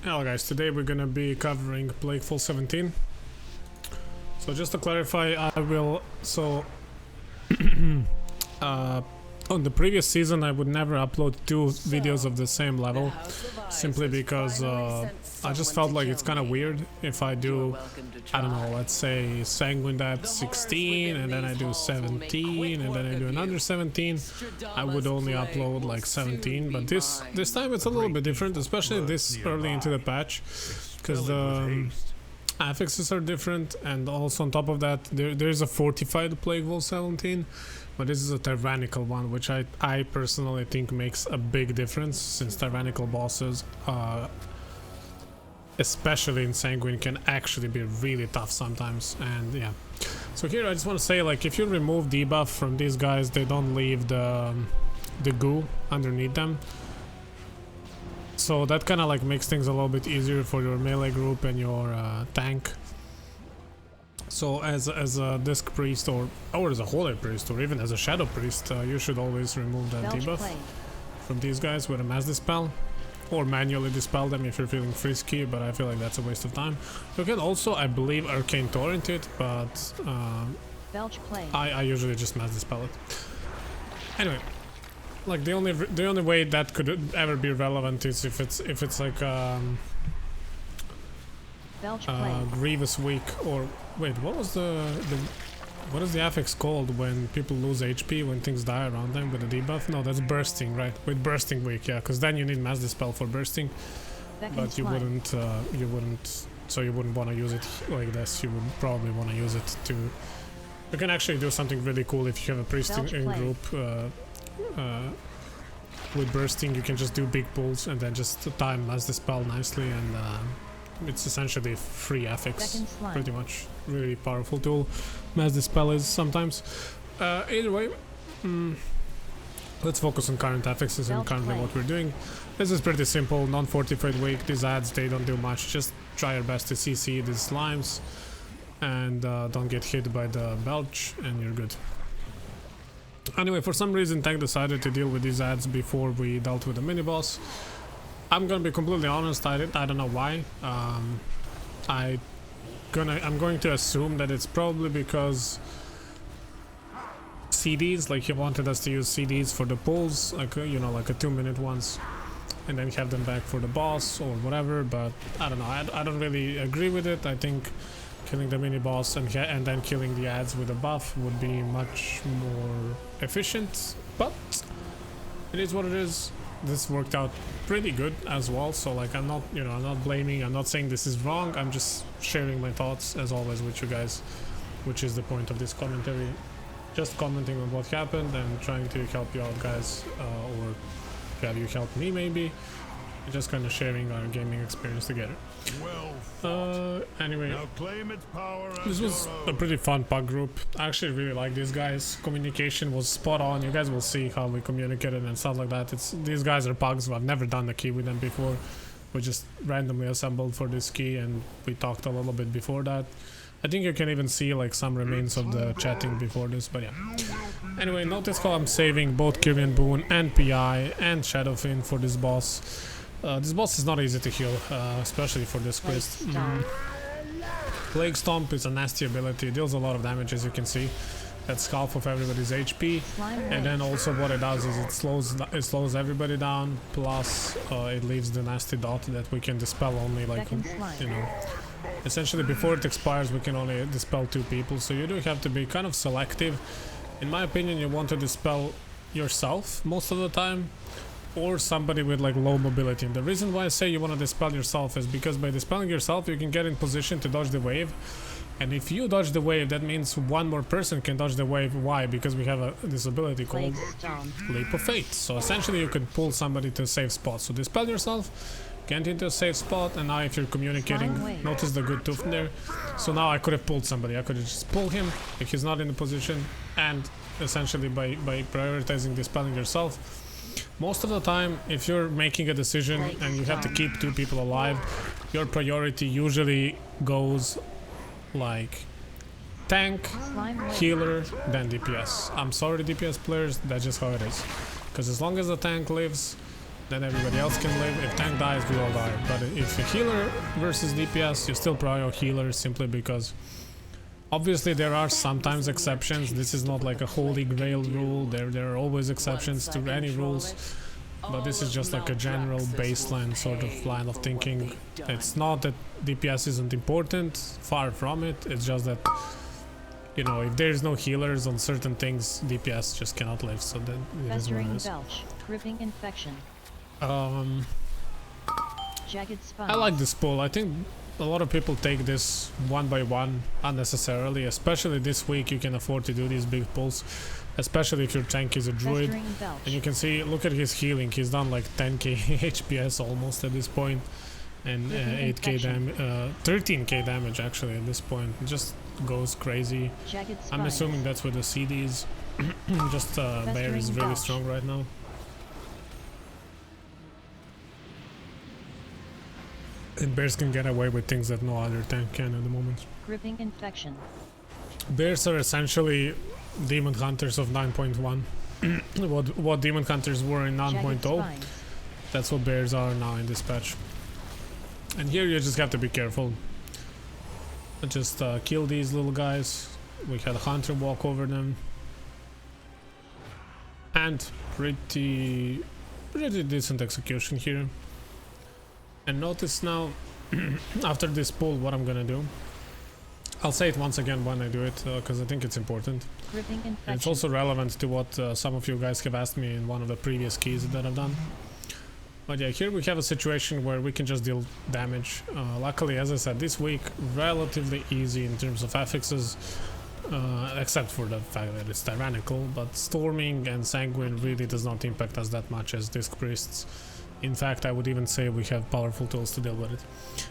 Hello guys, today we're gonna be covering Plaguefall 17. So just to clarify, I will... on the previous season I would never upload two videos of the same level, simply because I just felt like it's kind of weird if I do, I don't know, let's say Sanguine at 16 and then I do 17 and then I do another 17. I would only upload like 17, but this time it's a little bit different, especially this early into the patch, because the affixes are different, and also on top of that there's a fortified Plaguefall 17. But this is a Tyrannical one, which I personally think makes a big difference, since Tyrannical bosses, especially in Sanguine, can actually be really tough sometimes. And yeah, so here I just want to say, like, if you remove debuff from these guys, they don't leave the goo underneath them. So that kind of like makes things a little bit easier for your melee group and your tank. So as a disc priest or as a holy priest or even as a shadow priest, you should always remove that debuff from these guys with a mass dispel, or manually dispel them if you're feeling frisky, but I feel like that's a waste of time. You can also, I believe, arcane torrent it, but I usually just mass dispel it. Anyway, like the only way that could ever be relevant is if it's like grievous weak, or wait, what is the affix called when people lose HP when things die around them with a debuff? No, that's bursting, right? With bursting weak, yeah, because then you need mass dispel for bursting, but you wouldn't want to use it like this. You would probably want to use it to... You can actually do something really cool if you have a priest in group. With bursting, you can just do big pulls and then just time mass dispel nicely, and it's essentially free affix, pretty much. Really powerful tool. Mass dispel is sometimes. Either way, let's focus on current affixes and currently what we're doing. This is pretty simple, non-fortified weak. These ads, they don't do much. Just try your best to CC these slimes and don't get hit by the belch, and you're good. Anyway, for some reason tank decided to deal with these ads before we dealt with the mini-boss. I'm gonna be completely honest, I don't know why. I'm going to assume that it's probably because CDs, like he wanted us to use CDs for the pulls, like you know, like a 2-minute ones, and then have them back for the boss or whatever. But I don't know, I don't really agree with it. I think killing the mini boss and then killing the ads with a buff would be much more efficient, but it is what it is. This worked out pretty good as well, so like I'm not blaming, I'm not saying this is wrong, I'm just sharing my thoughts as always with you guys, which is the point of this commentary. Just commenting on what happened and trying to help you out, guys, or have you help me maybe, just kind of sharing our gaming experience together. Anyway, this was a pretty fun pug group. I actually really like these guys. Communication was spot on. You guys will see how we communicated and stuff like that. These guys are pugs. I've never done the key with them before. We just randomly assembled for this key and we talked a little bit before that. I think you can even see like some remains of the chatting before this, but yeah. Anyway, notice how I'm saving both Kyrian Boon and PI and Shadowfin for this boss. This boss is not easy to heal, especially for this quest. Plague Stomp is a nasty ability, it deals a lot of damage, as you can see. That's half of everybody's HP, and then also what it does is it slows everybody down, plus it leaves the nasty dot that we can dispel only, like, you know, essentially before it expires we can only dispel 2 people, so you do have to be kind of selective. In my opinion, you want to dispel yourself most of the time, or somebody with like low mobility. And the reason why I say you want to dispel yourself is because by dispelling yourself you can get in position to dodge the wave, and if you dodge the wave that means one more person can dodge the wave. Why? Because we have this ability called Leap of Fate, so essentially you could pull somebody to a safe spot. So dispel yourself, get into a safe spot, and now if you're communicating, notice the good tooth there. So now I could have pulled somebody, I could have just pulled him if he's not in the position, and essentially by prioritizing dispelling yourself. Most of the time, if you're making a decision and you have to keep 2 people alive, your priority usually goes like tank, healer, then DPS. I'm sorry DPS players, that's just how it is. Because as long as the tank lives, then everybody else can live. If tank dies, we all die. But if a healer versus DPS, you still prio healer simply because obviously there are sometimes exceptions. This is not like a holy grail rule. There are always exceptions to any rules. But this is just like a general baseline sort of line of thinking. It's not that DPS isn't important, far from it. It's just that, you know, if there's no healers on certain things, DPS just cannot live. So then it is what it is. Gripping infection. Jagged spines. I like this pull. I think a lot of people take this one by one unnecessarily, especially this week. You can afford to do these big pulls, especially if your tank is a druid. And you can see, look at his healing. He's done like 10k HPS almost at this point, and 8k damage, 13k damage actually at this point. It just goes crazy. I'm assuming that's with the CDs. Just Bear is really strong right now. And bears can get away with things that no other tank can at the moment. Gripping infection. Bears are essentially demon hunters of 9.1. what demon hunters were in 9.0, that's what bears are now in this patch. And here you just have to be careful. Just kill these little guys. We had a hunter walk over them. And pretty decent execution here. And notice now, after this pull, what I'm gonna do. I'll say it once again when I do it, because I think it's important. And it's also relevant to what some of you guys have asked me in one of the previous keys that I've done. But yeah, here we have a situation where we can just deal damage. Luckily, as I said, this week, relatively easy in terms of affixes, except for the fact that it's tyrannical, but storming and sanguine really does not impact us that much as disc priests. In fact, I would even say we have powerful tools to deal with it.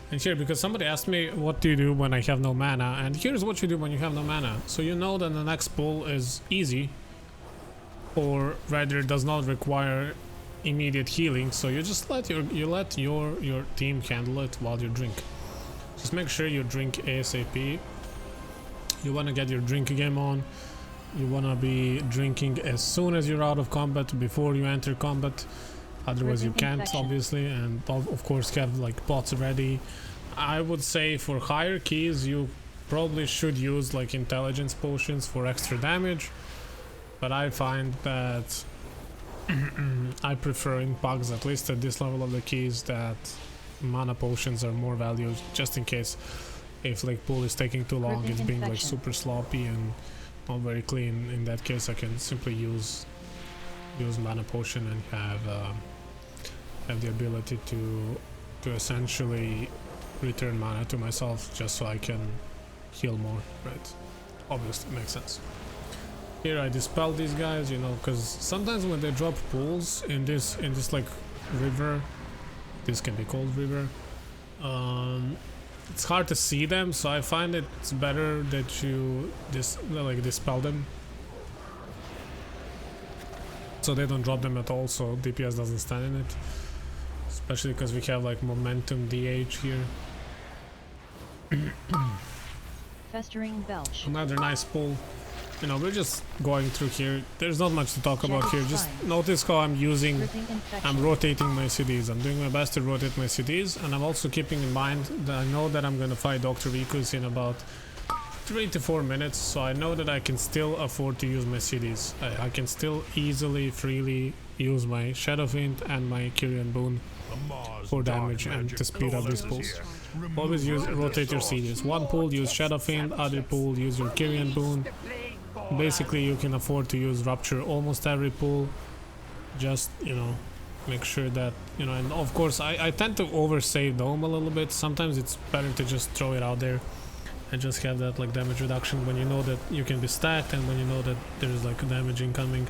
And here, because somebody asked me what do you do when I have no mana, and here's what you do when you have no mana. So you know that the next pull is easy, or rather does not require immediate healing, so you just let your team handle it while you drink. Just make sure you drink ASAP. You want to get your drink game on. You want to be drinking as soon as you're out of combat, before you enter combat. Otherwise you can't, obviously, and of course have like pots ready. I would say for higher keys you probably should use like intelligence potions for extra damage, but I find that I prefer in pugs, at least at this level of the keys, that mana potions are more valued, just in case if like pull is taking too long, it's being like super sloppy and not very clean. In that case I can simply use mana potion and have the ability to essentially return mana to myself, just so I can heal more, right? Obviously, makes sense. Here I dispel these guys, you know, because sometimes when they drop pools in this like river, this can be called river, it's hard to see them, so I find it's better that you dispel them, so they don't drop them at all, so DPS doesn't stand in it. Especially because we have like momentum DH here. Festering belch. Another nice pull. You know, we're just going through here. There's not much to talk about here. Just notice how I'm rotating my CDs. I'm doing my best to rotate my CDs, and I'm also keeping in mind that I know that I'm gonna fight Dr. Rikus in about 3 to 4 minutes, so I know that I can still afford to use my CDs. I can still easily, freely use my Shadow Fiend and my Kyrian boon for damage and to speed up these pulls. Always rotate your CDs. One pull, use Shadow Fiend, other pull, use your Kyrian boon. Basically, you can afford to use Rupture almost every pull. Just, you know, make sure that, you know, and of course, I tend to oversave Dome a little bit. Sometimes it's better to just throw it out there and just have that like damage reduction when you know that you can be stacked and when you know that there's like damage incoming.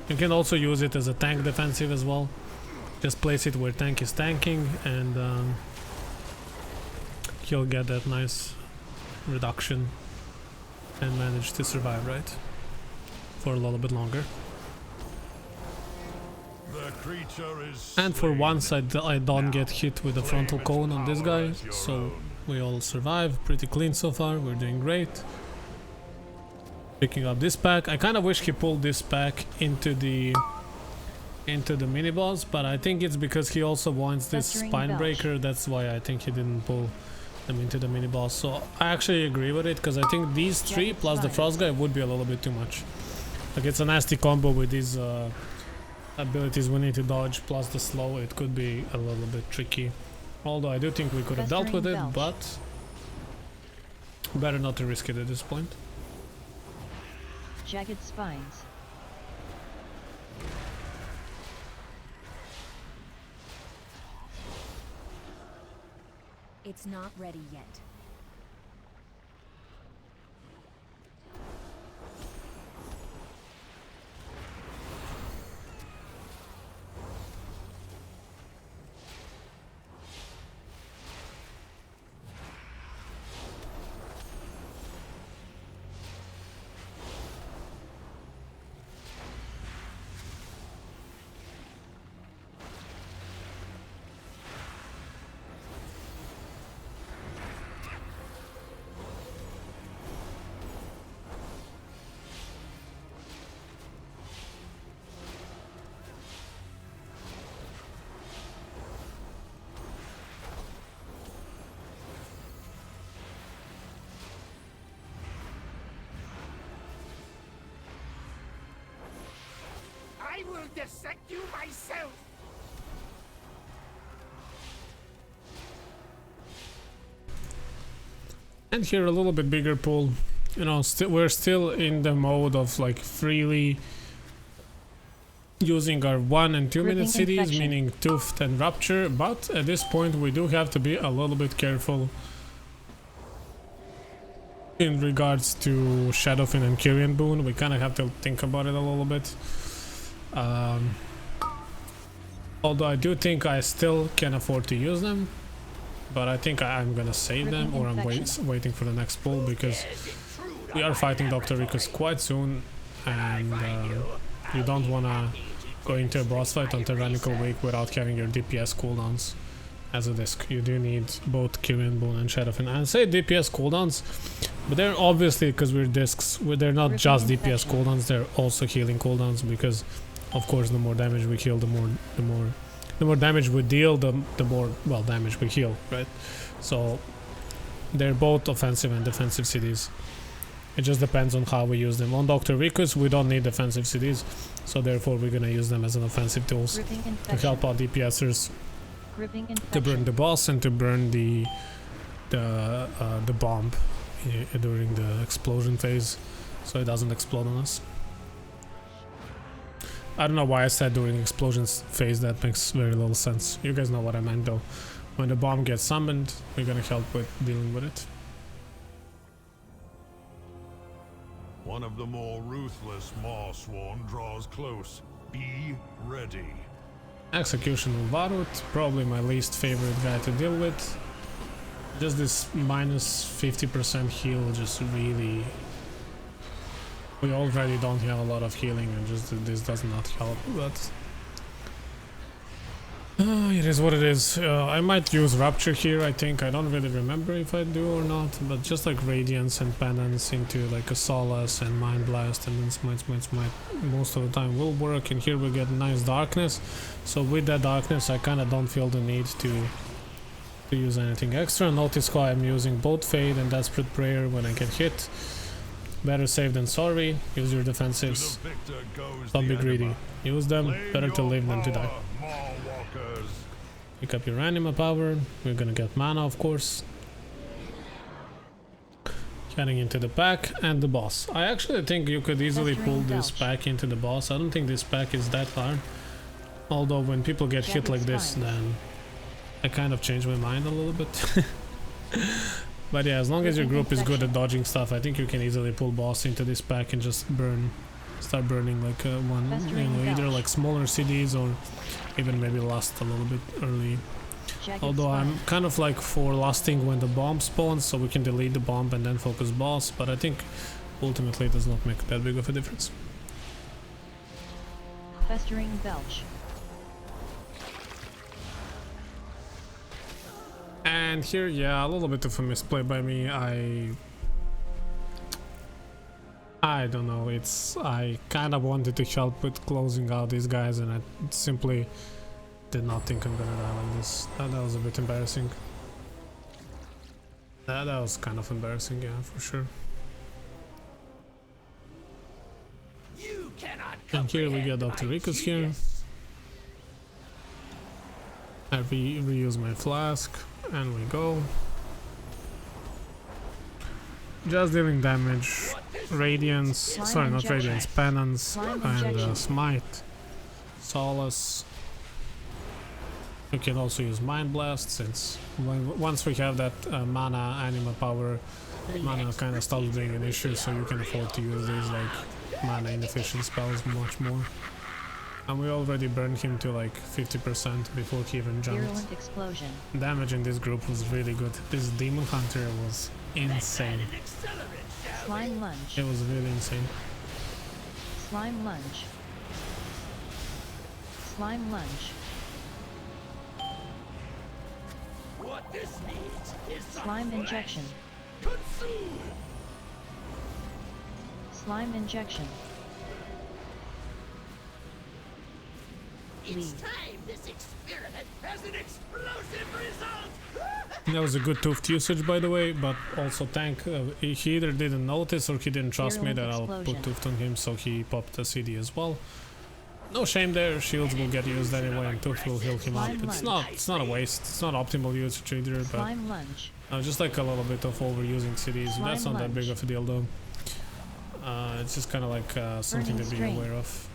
You can also use it as a tank defensive as well. Just place it where tank is tanking, and he'll get that nice reduction and manage to survive, right? For a little bit longer. And for once I don't get hit with a frontal cone on this guy, so we all survive. Pretty clean so far, we're doing great. Picking up this pack. I kind of wish he pulled this pack into the into the mini boss, but I think it's because he also wants this Festering spine belch. breaker. That's why I think he didn't pull them into the mini boss. So I actually agree with it, because I think these three Jagged plus the spine. frost guy would be a little bit too much. Like, it's a nasty combo with these abilities we need to dodge plus the slow. It could be a little bit tricky, although I do think we could have dealt with it, Festering but better not to risk it at this point. Jagged spines. It's not ready yet. I will dissect you myself! And here a little bit bigger pool. You know, we're still in the mode of like freely using our 1 and 2 minute Gripping CDs, infection. meaning Tooth and Rupture, but at this point we do have to be a little bit careful in regards to Shadowfin and Kyrian boon. We kind of have to think about it a little bit. Although I do think I still can afford to use them, but I think I'm gonna save them, or I'm waiting for the next pull, because we are fighting Dr. Rikus quite soon, and you don't wanna go into a boss fight on Tyrannical week without having your DPS cooldowns as a disc. You do need both Kyrian boon and Shadowfin. And say DPS cooldowns, but they're obviously, because we're discs, they're not Gripping just DPS infection. cooldowns, they're also healing cooldowns, because of course the more damage we heal, the more damage we deal, the more, well, damage we heal, right? So they're both offensive and defensive CDs. It just depends on how we use them. On Dr. Rikus we don't need defensive CDs, so therefore we're gonna use them as an offensive tools Gripping to infection. help out DPSers Gripping to burn infection. the boss and to burn the bomb during the explosion phase, so it doesn't explode on us. I don't know why I said during explosions phase. That makes very little sense. You guys know what I meant though. When the bomb gets summoned, we're gonna help with dealing with it. One of the more ruthless Marsworn draws close. Be ready. Execution of Varut, probably my least favorite guy to deal with. Just this minus 50% heal, just really... We already don't have a lot of healing, and just this does not help, but... it is what it is. I might use Rupture here, I think. I don't really remember if I do or not, but just like Radiance and Penance into like a Solace and Mind Blast and then Smite most of the time will work, and here we get nice Darkness. So with that Darkness I kinda don't feel the need to use anything extra. Notice how I'm using both Fade and Desperate Prayer when I get hit. Better safe than sorry. Use your defensives. Don't be greedy. Use them. Better to live than to die. Pick up your anima power. We're gonna get mana, of course. Heading into the pack and the boss. I actually think you could easily pull this pack into the boss. I don't think this pack is that hard. Although when people get hit like this, then I kind of change my mind a little bit. But yeah, as long as your group is good at dodging stuff, I think you can easily pull boss into this pack and just start burning like one, either like smaller CDs or even maybe last a little bit early. Although I'm kind of like for lasting when the bomb spawns, so we can delete the bomb and then focus boss, but I think ultimately it does not make that big of a difference. Festering belch. And here, yeah, a little bit of a misplay by me. I don't know, I kind of wanted to help with closing out these guys and I simply did not think I'm gonna die like this. That was a bit embarrassing. That was kind of embarrassing, yeah, for sure. You cannot And here we get Dr. Rikus here. I reuse my flask and we go. Just dealing damage, radiance, sorry, not radiance, penance, and smite, solace. We can also use mind blast since once we have that mana anima power, mana kind of stops being an issue, so you can afford to use these like mana inefficient spells much more. And we already burned him to like 50% before he even jumped. Virulent explosion. Damage in this group was really good. This demon hunter was insane. Slime lunge. It was really insane. Slime lunge. Slime lunge. What this needs is Slime injection. consume. Slime injection. It's Leave. time this experiment has an explosive result. That was a good toothed usage, by the way, but also tank, he either didn't notice or he didn't trust me that I'll put toothed on him, so he popped the CD as well. No shame there, shields will get used anyway and tooth will heal him up. It's not a waste, it's not optimal usage either, but Slime lunge. just like a little bit of overusing CDs. That's not that big of a deal though. It's just kind of like something to be aware of.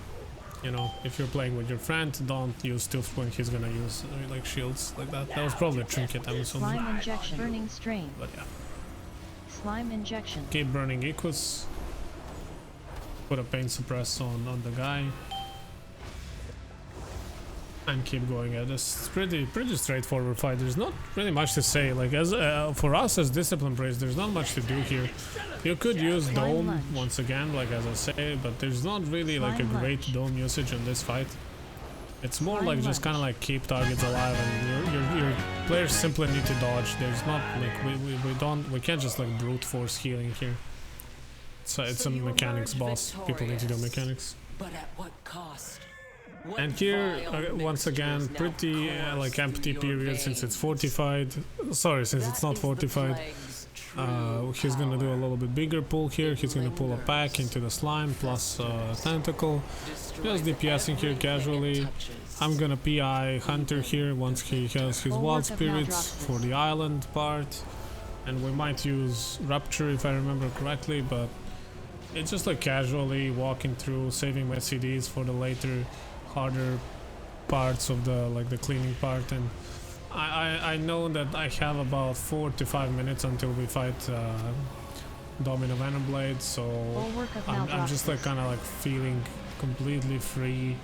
You know, if you're playing with your friend, don't use tooth when he's gonna use like shields like that. That was probably a trinket, I'm assuming. Slime injection. Burning strain. But yeah. Slime injection. Keep burning Equus. Put a pain suppress on the guy. And keep going at this. Pretty straightforward fight. There's not really much to say. Like as for us as Discipline Praise, there's not much to do here. You could use Dome once again, like as I say, but there's not really like a great Dome usage in this fight. It's more like just kind of like keep targets alive, and your players simply need to dodge. There's not like we can't just like brute force healing here. It's a mechanics boss. People need to do mechanics. But at what cost? And here, once again, pretty like empty period since it's fortified. Sorry, since it's not fortified. He's gonna do a little bit bigger pull here. He's gonna pull a pack into the slime plus tentacle. Just DPSing here casually. I'm gonna PI Hunter here once he has his wild spirits for the island part. And we might use Rupture if I remember correctly, but it's just like casually walking through, saving my CDs for the later harder parts of the cleaning part. And I know that I have about 4 to 5 minutes until we fight Domino Venomblade, so I'm just like kind of like feeling completely free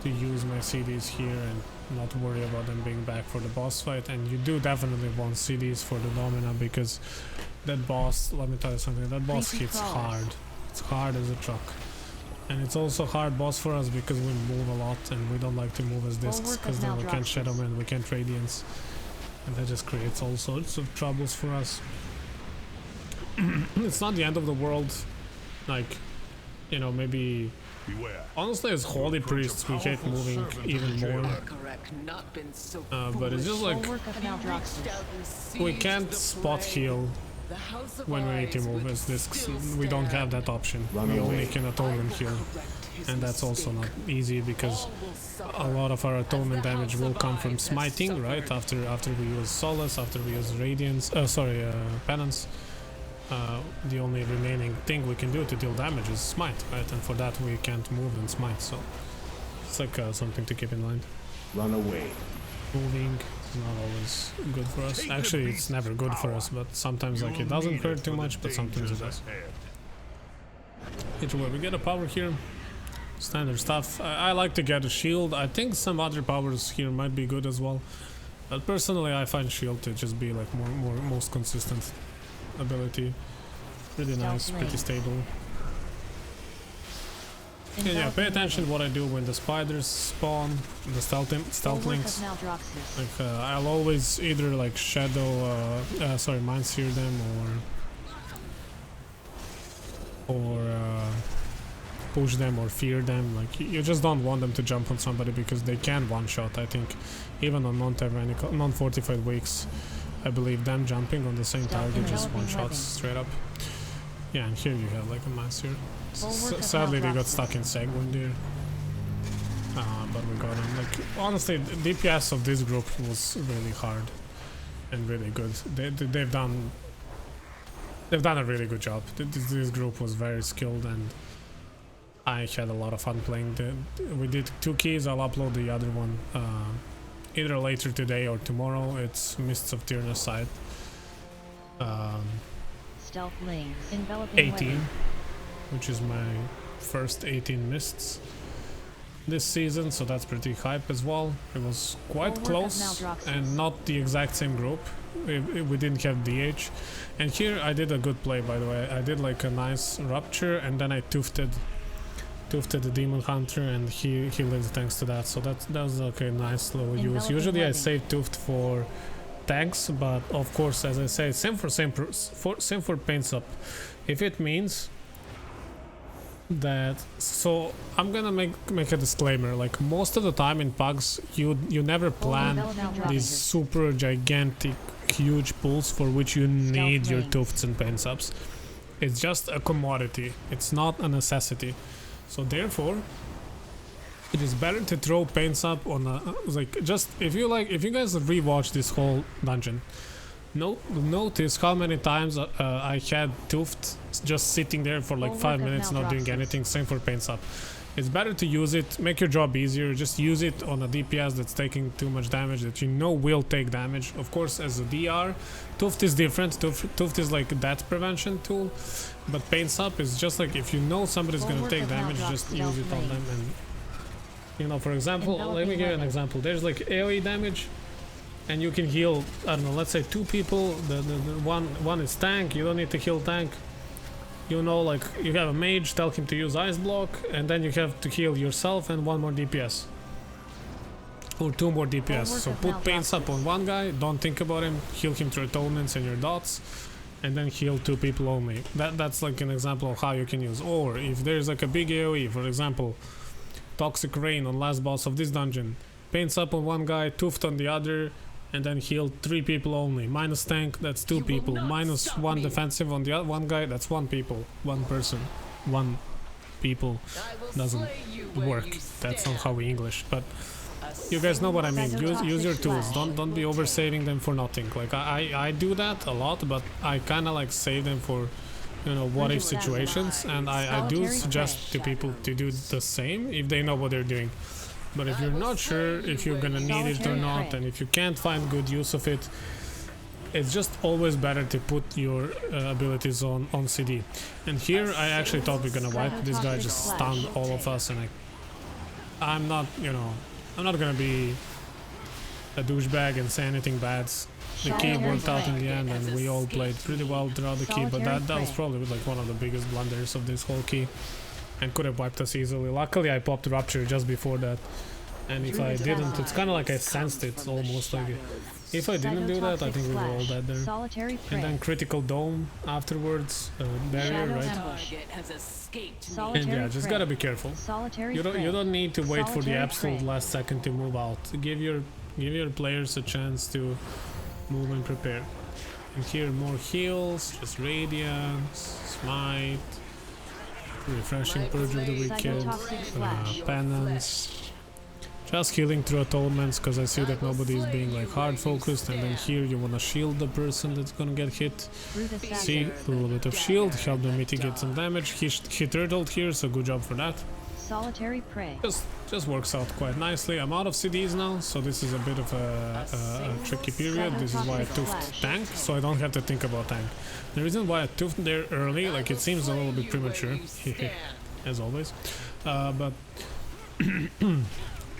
to use my CDs here and not worry about them being back for the boss fight. And you do definitely want CDs for the Domino, because that boss, let me tell you something, that boss hits hard. It's hard as a truck. And it's also hard boss for us because we move a lot and we don't like to move as discs, because then we can't Shadowman, we can't Radiance, and that just creates all sorts of troubles for us. It's not the end of the world, like, you know, maybe Beware. honestly as Holy Priests we hate moving even more, but it's just like we can't spot heal when we need to move as discs. We don't have that option. We only can atonement heal, and that's also not easy because a lot of our atonement damage will come from smiting, right? After we use Solace, after we use Radiance, Penance. The only remaining thing we can do to deal damage is smite, right? And for that we can't move and smite, so it's like something to keep in mind. Run away. Moving is not always good for us. Actually, it's never good for us, but sometimes like it doesn't hurt too much, but sometimes it does. Either way, we get a power here. Standard stuff. I like to get a shield. I think some other powers here might be good as well, but personally I find shield to just be like most consistent ability. Really nice, pretty stable. And yeah, pay attention what I do when the spiders spawn, the stealthlings. Like I'll always either like shadow, mind sear them, or push them or fear them. Like you just don't want them to jump on somebody because they can one-shot. I think even on non-tyrannical, non-fortified weeks, I believe them jumping on the same target just one-shots straight up. Yeah, and here you have like a massive. Sadly, they got stuck in Sanguine there, but we got them. Like honestly, the DPS of this group was really hard and really good. They've done a really good job. This group was very skilled, and I had a lot of fun playing. We did 2 keys. I'll upload the other one either later today or tomorrow. It's Mists of Tyrannus side. Stealth lanes. Enveloping 18, weapon. which is my first 18 mists this season, so that's pretty hype as well. It was quite close and not the exact same group. We didn't have DH, and here I did a good play, by the way. I did like a nice rupture, and then I toofted the demon hunter, and he lived thanks to that. So that was like a nice little use. Usually I save tooft for tanks, but of course, as I say, same for paints up. If it means that, so I'm gonna make a disclaimer. Like most of the time in pugs, you never plan these super gigantic huge pools for which you need your toofts and paints ups. It's just a commodity. It's not a necessity. So therefore, it is better to throw paints up on a like just if you guys rewatch this whole dungeon, notice how many times I had Tooft just sitting there for like 5 minutes not doing anything. Same for paints up. It's better to use it, make your job easier. Just use it on a DPS that's taking too much damage, that you know will take damage. Of course, as a DR, Tooft is different. Tooft is like a death prevention tool, but paints up is just like if you know somebody's gonna take damage, just use it on them. And you know, for example, let me give you an example. There's like AoE damage, and you can heal, I don't know, let's say 2 people. The one is tank. You don't need to heal tank. You know, like you have a mage, tell him to use ice block, and then you have to heal yourself and 1 more DPS or 2 more DPS. So put paints up on one guy, don't think about him, heal him through atonements and your dots, and then heal 2 people only. That's like an example of how you can use. Or if there's like a big AoE, for example, Toxic Rain on last boss of this dungeon, paints up on one guy, Tooft on the other, and then heal 3 people only. Minus tank, that's 2 people. Minus 1 defensive on the other one guy, that's 1 people. 1 person. 1 people doesn't work. That's not how we English. But you guys know what I mean. Use your tools. Don't be over saving them for nothing. Like I do that a lot, but I kind of like save them for, you know, what if situations. And I do suggest to people to do the same if they know what they're doing. But if you're not sure if you're gonna need it or not, and if you can't find good use of it, it's just always better to put your abilities on CD. And here I actually thought we we're gonna wipe. This guy just stunned all of us, and I'm not, you know, I'm not gonna be a douchebag and say anything bad. The key worked out in the end, and we all played pretty well throughout the key, but that was probably like one of the biggest blunders of this whole key. And could have wiped us easily. Luckily I popped Rupture just before that, and if I didn't, it's kind of like I sensed it almost. Like if I didn't do that, I think we were all dead there. And then critical dome afterwards, barrier, right? And yeah, just gotta be careful. You don't need to wait for the absolute last second to move out. Give your players a chance to move and prepare. And here more heals, just radiance, smite, refreshing purge of the wicked, penance, just healing through atonements, because I see that nobody is being like hard focused. And then here you want to shield the person that's gonna get hit. See, a little bit of shield, help them mitigate some damage. He turtled here, so good job for that. Solitary prey. Just works out quite nicely. I'm out of CDs now, so this is a bit of a tricky period. This is why I toofed tank, so I don't have to think about tank. The reason why I toofed there early, like it seems a little bit premature, as always, but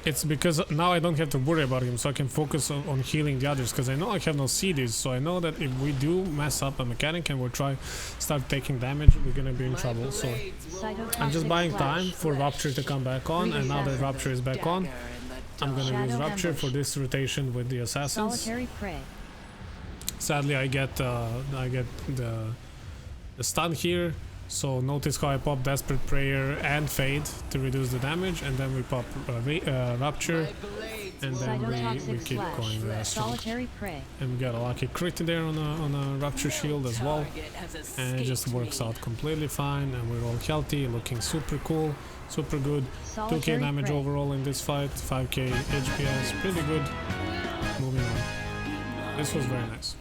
it's because now I don't have to worry about him, so I can focus on healing the others, because I know I have no CDs, so I know that if we do mess up a mechanic and we'll start taking damage, we're gonna be in trouble. So I'm just buying time for Rupture to come back on, and now that Rupture is back on, I'm gonna use Rupture for this rotation with the assassins. Sadly I get the stun here, So notice how I pop Desperate Prayer and Fade to reduce the damage, and then we pop Rupture, and then we keep going strong. Solitary Prey. And we got a lucky crit there on a Rupture Shield as well, and it just works out completely fine, and we're all healthy, looking super cool, super good. 2k damage overall in this fight, 5k HPS, pretty good. Moving on. This was very nice.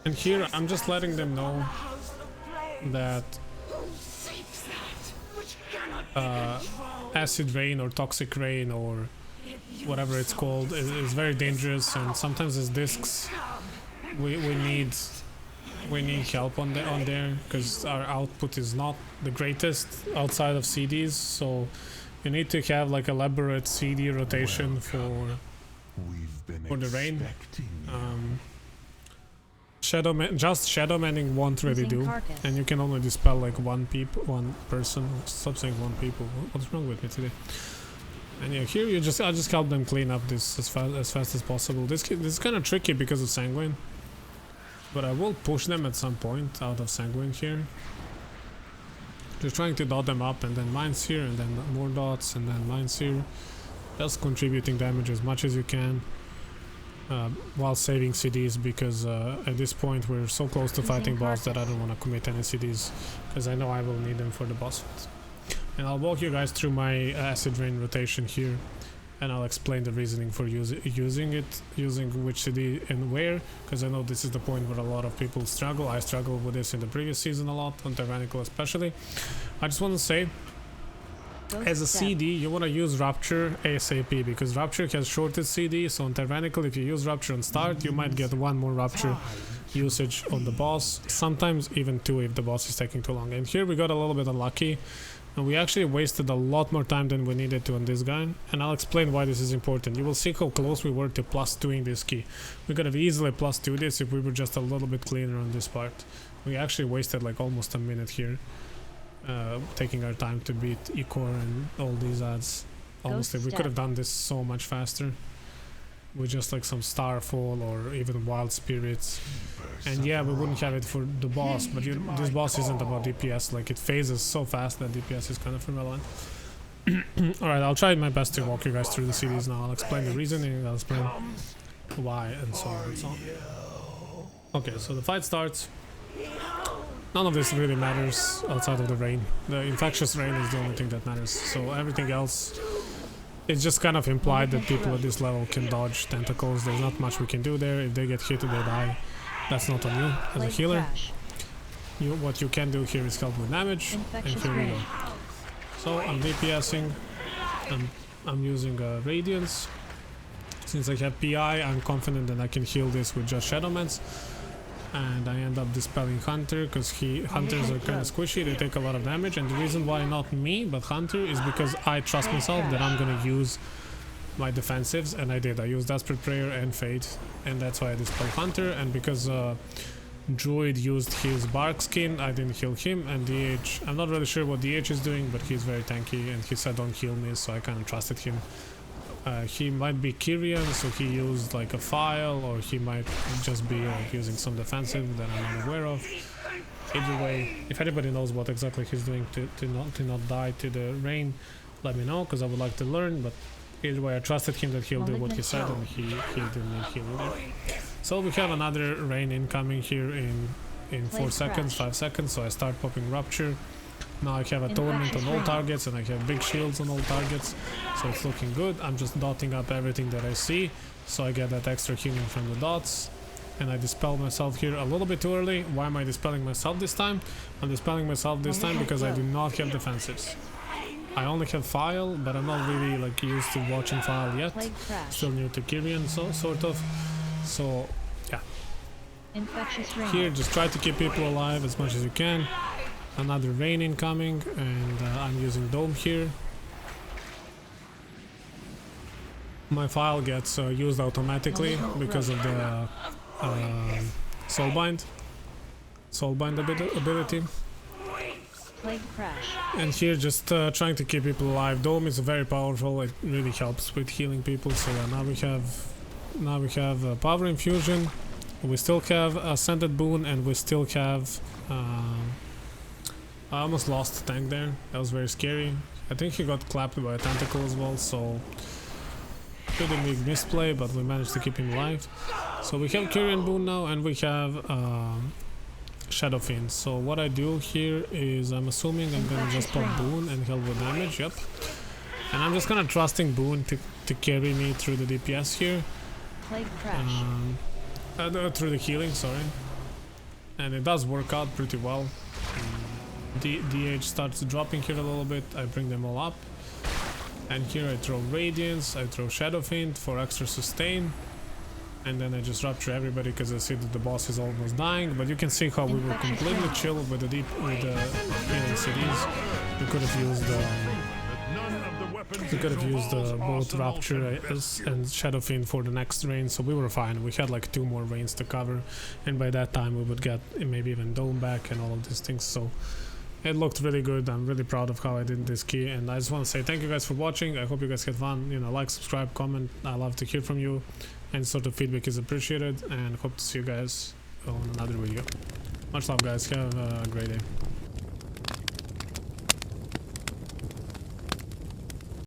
And here I'm just letting them know that Acid Rain or Toxic Rain or whatever it's called is very dangerous, and sometimes as discs we need help on there, because our output is not the greatest outside of CDs, so you need to have like elaborate CD rotation for the rain. Just Shadow Manning won't really do, and you can only dispel like one person. Stop saying one people. What's wrong with me today? And yeah, here I'll just help them clean up this as fast as possible. This is kind of tricky because of Sanguine, but I will push them at some point out of Sanguine here. Just trying to dot them up, and then mines here, and then more dots, and then mines here. Just contributing damage as much as you can. While saving CDs, because at this point we're so close to fighting boss that I don't want to commit any CDs, because I know I will need them for the boss fight. And I'll walk you guys through my Acid Rain rotation here, and I'll explain the reasoning for using which CD and where, because I know this is the point where a lot of people struggle. I struggled with this in the previous season a lot, on Tyrannical especially. I just want to say, as a CD, you want to use Rupture ASAP, because Rupture has shortest CD, so on Tyrannical if you use Rupture on start, you might get one more Rupture usage on the boss, sometimes even two if the boss is taking too long. And here we got a little bit unlucky, and we actually wasted a lot more time than we needed to on this guy, and I'll explain why this is important. You will see how close we were to +2ing this key. We could have easily +2 this if we were just a little bit cleaner on this part. We actually wasted like almost a minute here. Taking our time to beat Icor and all these ads. Honestly, we could have done this so much faster with just like some Starfall or even Wild Spirits. And yeah, we wouldn't have it for the boss, but this boss isn't about DPS, like it phases so fast that DPS is kind of irrelevant. Alright, I'll try my best to walk you guys through the series now. I'll explain the reasoning, I'll explain why, and so on and so on. Okay, so the fight starts. None of this really matters outside of the rain. The infectious rain is the only thing that matters. So everything else, it's just kind of implied that people at this level can dodge tentacles. There's not much we can do there. If they get hit, they die. That's not on you as a healer. What you can do here is help with damage. And here we go. So I'm DPSing. I'm using Radiance. Since I have PI, I'm confident that I can heal this with just Shadowmans. And I end up dispelling Hunter, because Hunters are kind of squishy, they take a lot of damage, and the reason why not me but Hunter is because I trust myself that I'm gonna use my defensives, and I did. I used Desperate Prayer and Fade, and that's why I dispelled Hunter. And because Druid used his Bark Skin, I didn't heal him, and DH, I'm not really sure what DH is doing, but he's very tanky, and he said don't heal me, so I kind of trusted him. He might be Kyrian, so he used like a file, or he might just be using some defensive that I'm not aware of. Either way, if anybody knows what exactly he's doing to not die to the rain, let me know, because I would like to learn. But either way, I trusted him that he'll do what he said, and he didn't need healing there. So we have another rain incoming here in 4 seconds, 5 seconds, so I start popping Rupture. Now I have a Torment on all targets, and I have big shields on all targets, so it's looking good. I'm just dotting up everything that I see, so I get that extra healing from the dots. And I dispel myself here a little bit too early. Why am I dispelling myself this time? I'm dispelling myself this time because I do not have defensives. I only have File, but I'm not really like used to watching File yet. Still new to Kyrian, so sort of. So yeah. Here, just try to keep people alive as much as you can. Another rain incoming, and I'm using Dome here. My File gets used automatically because of the Soulbind ability. And here just trying to keep people alive. Dome is very powerful, it really helps with healing people. So yeah, now we have Power Infusion, We still have Ascended Boon, and we still have... I almost lost the tank there. That was very scary. I think he got clapped by a tentacle as well, so... Pretty big misplay, but we managed to keep him alive. So we have Kyrian Boon now, and we have Shadow Fiend. So what I do here is, I'm assuming I'm gonna just pop Boon and heal with damage, yep. And I'm just kind of trusting Boon to carry me through the DPS here. Plague crash. Through the healing, sorry. And it does work out pretty well. DH starts dropping here a little bit, I bring them all up. And here I throw Radiance, I throw Shadow Fiend for extra sustain. And then I just rupture everybody because I see that the boss is almost dying. But you can see how we were completely chill with the healing cities. We could have used both Rupture and Shadow Fiend for the next rain, so we were fine. We had like 2 more rains to cover, and by that time we would get maybe even Dome back and all of these things. So it looked really good. I'm really proud of how I did this key, and I just want to say thank you guys for watching. I hope you guys had fun. You know, like, subscribe, comment. I love to hear from you, and sort of feedback is appreciated, and hope to see you guys on another video. Much love, guys. Have a great day.